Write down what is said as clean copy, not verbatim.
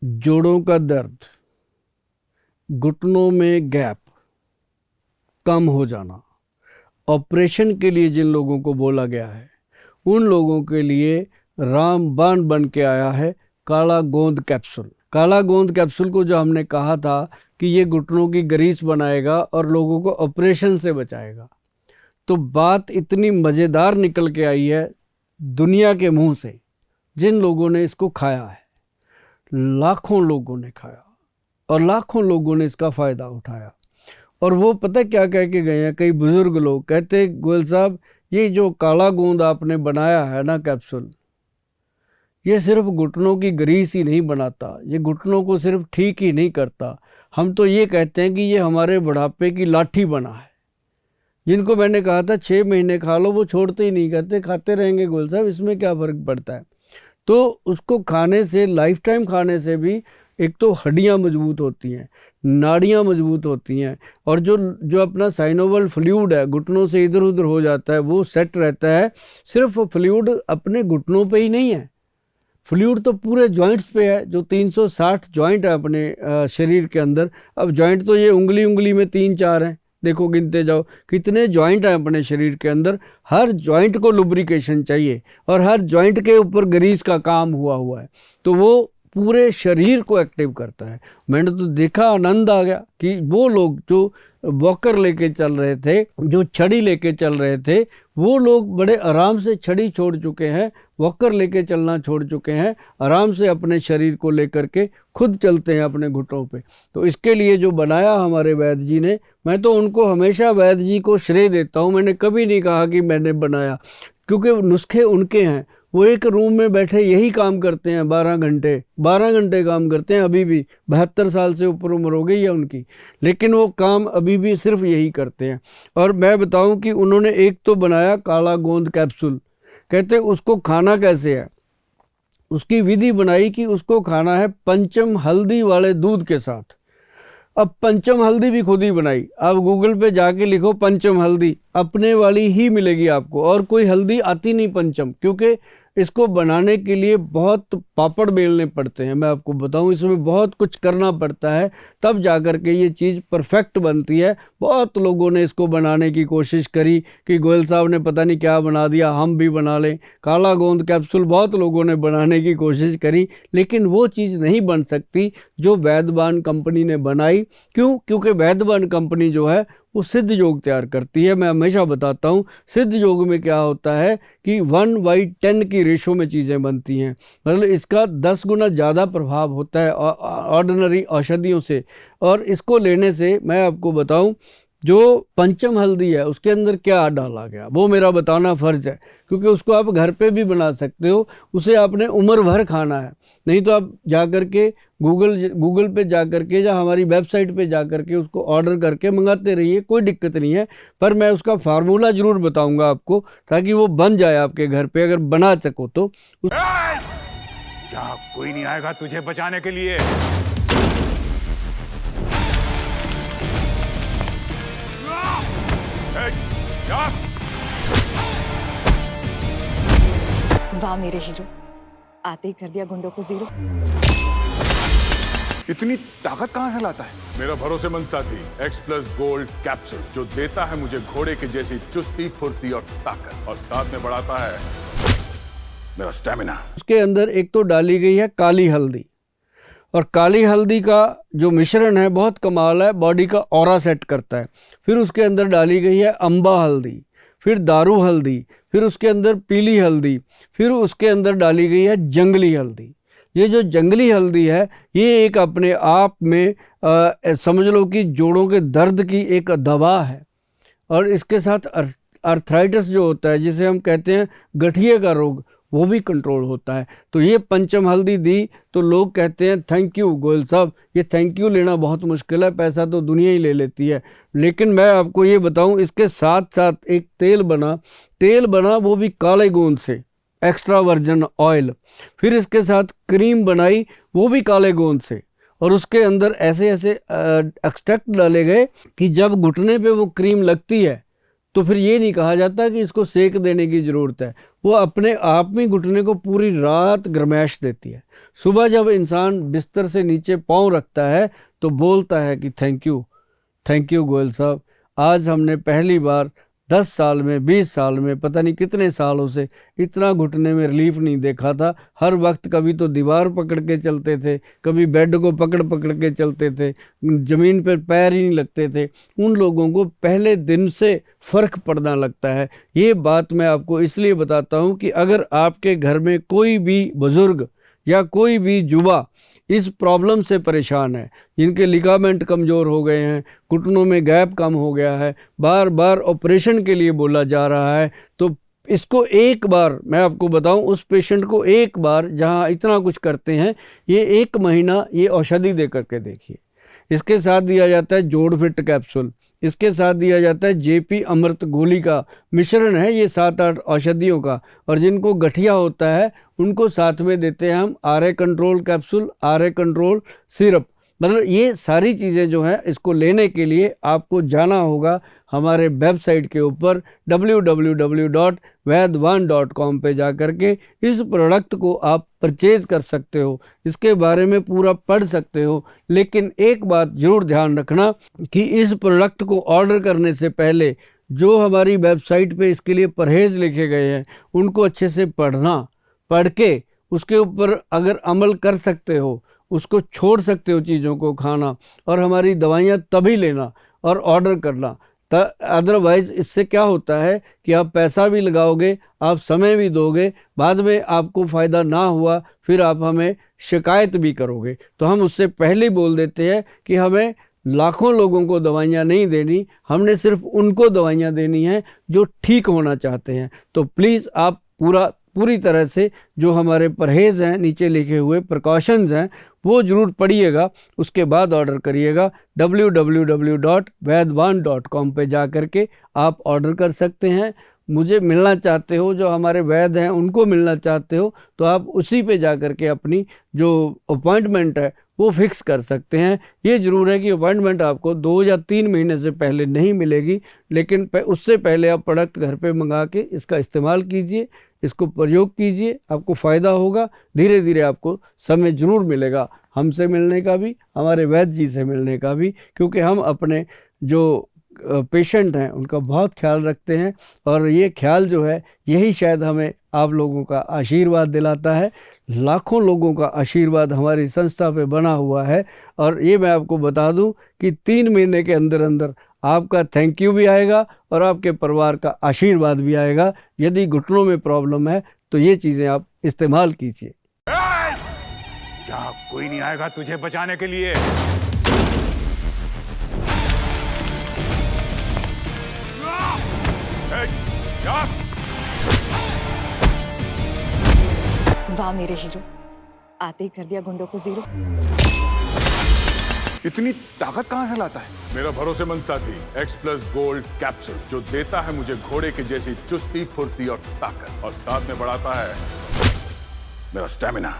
जोड़ों का दर्द, घुटनों में गैप कम हो जाना, ऑपरेशन के लिए जिन लोगों को बोला गया है उन लोगों के लिए रामबाण बन के आया है काला गोंद कैप्सूल। काला गोंद कैप्सूल को जो हमने कहा था कि ये घुटनों की ग्रीस बनाएगा और लोगों को ऑपरेशन से बचाएगा, तो बात इतनी मज़ेदार निकल के आई है दुनिया के मुंह से। जिन लोगों ने इसको खाया है, लाखों लोगों ने खाया और लाखों लोगों ने इसका फ़ायदा उठाया। और वो पता क्या कह के गए हैं, कई बुज़ुर्ग लोग कहते, गोयल साहब ये जो काला गोंद आपने बनाया है ना कैप्सूल, ये सिर्फ घुटनों की ग्रीस ही नहीं बनाता, ये घुटनों को सिर्फ ठीक ही नहीं करता, हम तो ये कहते हैं कि ये हमारे बुढ़ापे की लाठी बना है। जिनको मैंने कहा था 6 महीने खा लो, वो छोड़ते ही नहीं, कहते खाते रहेंगे गोयल साहब, इसमें क्या फ़र्क पड़ता है। तो उसको खाने से, लाइफ टाइम खाने से भी एक तो हड्डियाँ मजबूत होती हैं, नाड़ियाँ मजबूत होती हैं, और जो अपना साइनोवल फ्लूइड है घुटनों से इधर उधर हो जाता है वो सेट रहता है। सिर्फ फ्लूइड अपने घुटनों पे ही नहीं है, फ्लूइड तो पूरे जॉइंट्स पे है। जो 360 जॉइंट है अपने शरीर के अंदर, अब जॉइंट तो ये उंगली उंगली में 3-4 हैं, देखो गिनते जाओ कितने जॉइंट हैं अपने शरीर के अंदर। हर जॉइंट को लुब्रिकेशन चाहिए और हर जॉइंट के ऊपर ग्रीस का काम हुआ है, तो वो पूरे शरीर को एक्टिव करता है। मैंने तो देखा, आनंद आ गया कि वो लोग जो वॉकर लेके चल रहे थे, जो छड़ी लेके चल रहे थे, वो लोग बड़े आराम से छड़ी छोड़ चुके हैं, वॉकर लेके चलना छोड़ चुके हैं, आराम से अपने शरीर को लेकर के खुद चलते हैं अपने घुटनों पे। तो इसके लिए जो बनाया हमारे वैद्य जी ने, मैं तो उनको हमेशा वैद्य जी को श्रेय देता हूँ। मैंने कभी नहीं कहा कि मैंने बनाया, क्योंकि नुस्खे उनके हैं। वो एक रूम में बैठे यही काम करते हैं, 12 घंटे काम करते हैं। अभी भी 72 साल से ऊपर उम्र हो गई है उनकी, लेकिन वो काम अभी भी सिर्फ यही करते हैं। और मैं बताऊं कि उन्होंने एक तो बनाया काला गोंद कैप्सूल, कहते उसको खाना कैसे है, उसकी विधि बनाई कि उसको खाना है पंचम हल्दी वाले दूध के साथ। अब पंचम हल्दी भी खुद ही बनाई, आप गूगल पे जाके लिखो पंचम हल्दी, अपने वाली ही मिलेगी आपको, और कोई हल्दी आती नहीं पंचम, क्योंकि इसको बनाने के लिए बहुत पापड़ बेलने पड़ते हैं। मैं आपको बताऊं, इसमें बहुत कुछ करना पड़ता है, तब जाकर के ये चीज़ परफेक्ट बनती है। बहुत लोगों ने इसको बनाने की कोशिश करी कि गोयल साहब ने पता नहीं क्या बना दिया, हम भी बना लें। काला गोंद कैप्सूल बहुत लोगों ने बनाने की कोशिश करी, लेकिन वो चीज़ नहीं बन सकती जो वैद्यबान कंपनी ने बनाई। क्यों? क्योंकि वैद्यबान कंपनी जो है वो सिद्ध योग तैयार करती है। मैं हमेशा बताता हूँ, सिद्ध योग में क्या होता है कि 1/10 की रेशो में चीज़ें बनती हैं, मतलब इसका 10 गुना ज़्यादा प्रभाव होता है ऑर्डिनरी औषधियों से। और इसको लेने से मैं आपको बताऊं, जो पंचम हल्दी है उसके अंदर क्या डाला गया वो मेरा बताना फ़र्ज है, क्योंकि उसको आप घर पे भी बना सकते हो, उसे आपने उम्र भर खाना है। नहीं तो आप जा कर के गूगल पे जा कर के या हमारी वेबसाइट पे जा कर के उसको ऑर्डर करके मंगाते रहिए, कोई दिक्कत नहीं है। पर मैं उसका फार्मूला ज़रूर बताऊंगा आपको, ताकि वो बन जाए आपके घर पे, अगर बना सको तो। यहाँ कोई नहीं आएगा तुझे बचाने के लिए। वाह मेरे हीरो, आते ही कर दिया गुंडों को जीरो। इतनी ताकत कहां से लाता है? मेरा भरोसेमंद साथी एक्स+ गोल्ड कैप्सूल, जो देता है मुझे घोड़े की जैसी चुस्ती, फुर्ती और ताकत, और साथ में बढ़ाता है मेरा स्टेमिना। उसके अंदर एक तो डाली गई है काली हल्दी, और काली हल्दी का जो मिश्रण है बहुत कमाल है, बॉडी का ऑरा सेट करता है। फिर उसके अंदर डाली गई है अम्बा हल्दी, फिर दारू हल्दी, फिर उसके अंदर पीली हल्दी, फिर उसके अंदर डाली गई है जंगली हल्दी। ये जो जंगली हल्दी है, ये एक अपने आप में समझ लो कि जोड़ों के दर्द की एक दवा है। और इसके साथ अर्थराइटिस जो होता है, जिसे हम कहते हैं गठिए का रोग, वो भी कंट्रोल होता है। तो ये पंचम हल्दी दी तो लोग कहते हैं थैंक यू गोयल साहब। ये थैंक यू लेना बहुत मुश्किल है, पैसा तो दुनिया ही ले लेती है। लेकिन मैं आपको ये बताऊं, इसके साथ साथ एक तेल बना, वो भी काले गोंद से, एक्स्ट्रा वर्जिन ऑयल। फिर इसके साथ क्रीम बनाई, वो भी काले गोंद से, और उसके अंदर ऐसे एक्सट्रैक्ट डाले गए कि जब घुटने पे वो क्रीम लगती है तो फिर ये नहीं कहा जाता कि इसको सेक देने की ज़रूरत है। वो अपने आप में घुटने को पूरी रात गर्माइश देती है। सुबह जब इंसान बिस्तर से नीचे पाँव रखता है तो बोलता है कि थैंक यू गोयल साहब, आज हमने पहली बार 10 साल में 20 साल में पता नहीं कितने सालों से इतना घुटने में रिलीफ नहीं देखा था। हर वक्त कभी तो दीवार पकड़ के चलते थे, कभी बेड को पकड़ पकड़ के चलते थे, ज़मीन पर पैर ही नहीं लगते थे। उन लोगों को पहले दिन से फ़र्क पड़ना लगता है। ये बात मैं आपको इसलिए बताता हूँ कि अगर आपके घर में कोई भी बुज़ुर्ग या कोई भी युवा इस प्रॉब्लम से परेशान है, जिनके लिगामेंट कमज़ोर हो गए हैं, घुटनों में गैप कम हो गया है, बार बार ऑपरेशन के लिए बोला जा रहा है, तो इसको एक बार मैं आपको बताऊं, उस पेशेंट को एक बार जहां इतना कुछ करते हैं, ये 1 महीना ये औषधि दे करके देखिए। इसके साथ दिया जाता है जोड़ फिट कैप्सूल, इसके साथ दिया जाता है जेपी अमृत गोली का मिश्रण है ये 7-8 औषधियों का, और जिनको गठिया होता है उनको साथ में देते हैं हम RA control capsule, RA control syrup. मतलब ये सारी चीज़ें जो हैं, इसको लेने के लिए आपको जाना होगा हमारे वेबसाइट के ऊपर www.vaidwan.com पे जा कर के इस प्रोडक्ट को आप परचेज कर सकते हो, इसके बारे में पूरा पढ़ सकते हो। लेकिन एक बात ज़रूर ध्यान रखना कि इस प्रोडक्ट को ऑर्डर करने से पहले जो हमारी वेबसाइट पे इसके लिए परहेज़ लिखे गए हैं उनको अच्छे से पढ़ना, पढ़ के उसके ऊपर अगर अमल कर सकते हो, उसको छोड़ सकते हो चीज़ों को खाना, और हमारी दवाइयाँ तभी लेना और ऑर्डर करना। अदरवाइज़ इससे क्या होता है कि आप पैसा भी लगाओगे, आप समय भी दोगे, बाद में आपको फ़ायदा ना हुआ फिर आप हमें शिकायत भी करोगे। तो हम उससे पहले बोल देते हैं कि हमें लाखों लोगों को दवाइयाँ नहीं देनी, हमने सिर्फ उनको दवाइयाँ देनी हैं जो ठीक होना चाहते हैं। तो प्लीज़ आप पूरी तरह से जो हमारे परहेज़ हैं, नीचे लिखे हुए प्रिकॉशंस हैं, वो ज़रूर पढ़िएगा, उसके बाद ऑर्डर करिएगा। www.vaidwan.com पे जा कर के आप ऑर्डर कर सकते हैं। मुझे मिलना चाहते हो, जो हमारे वैद्य हैं उनको मिलना चाहते हो, तो आप उसी पे जा कर के अपनी जो अपॉइंटमेंट है वो फिक्स कर सकते हैं। ये ज़रूर है कि अपॉइंटमेंट आपको 2 या 3 महीने से पहले नहीं मिलेगी, लेकिन उससे पहले आप प्रोडक्ट घर पे मंगा के इसका इस्तेमाल कीजिए, इसको प्रयोग कीजिए, आपको फ़ायदा होगा। धीरे धीरे आपको समय ज़रूर मिलेगा हमसे मिलने का भी, हमारे वैद्य जी से मिलने का भी, क्योंकि हम अपने जो पेशेंट हैं उनका बहुत ख्याल रखते हैं, और ये ख्याल जो है यही शायद हमें आप लोगों का आशीर्वाद दिलाता है। लाखों लोगों का आशीर्वाद हमारी संस्था पे बना हुआ है, और ये मैं आपको बता दूं कि 3 महीने के अंदर अंदर आपका थैंक यू भी आएगा और आपके परिवार का आशीर्वाद भी आएगा। यदि घुटनों में प्रॉब्लम है तो ये चीज़ें आप इस्तेमाल कीजिए। यहाँ कोई नहीं आएगा तुझे बचाने के लिए। वाह मेरे हीरो, आते ही कर दिया गुंडों को जीरो। इतनी ताकत कहां से लाता है? मेरा भरोसेमंद साथी X+ गोल्ड कैप्सूल, जो देता है मुझे घोड़े की जैसी चुस्ती, फुर्ती और ताकत, और साथ में बढ़ाता है मेरा स्टैमिना।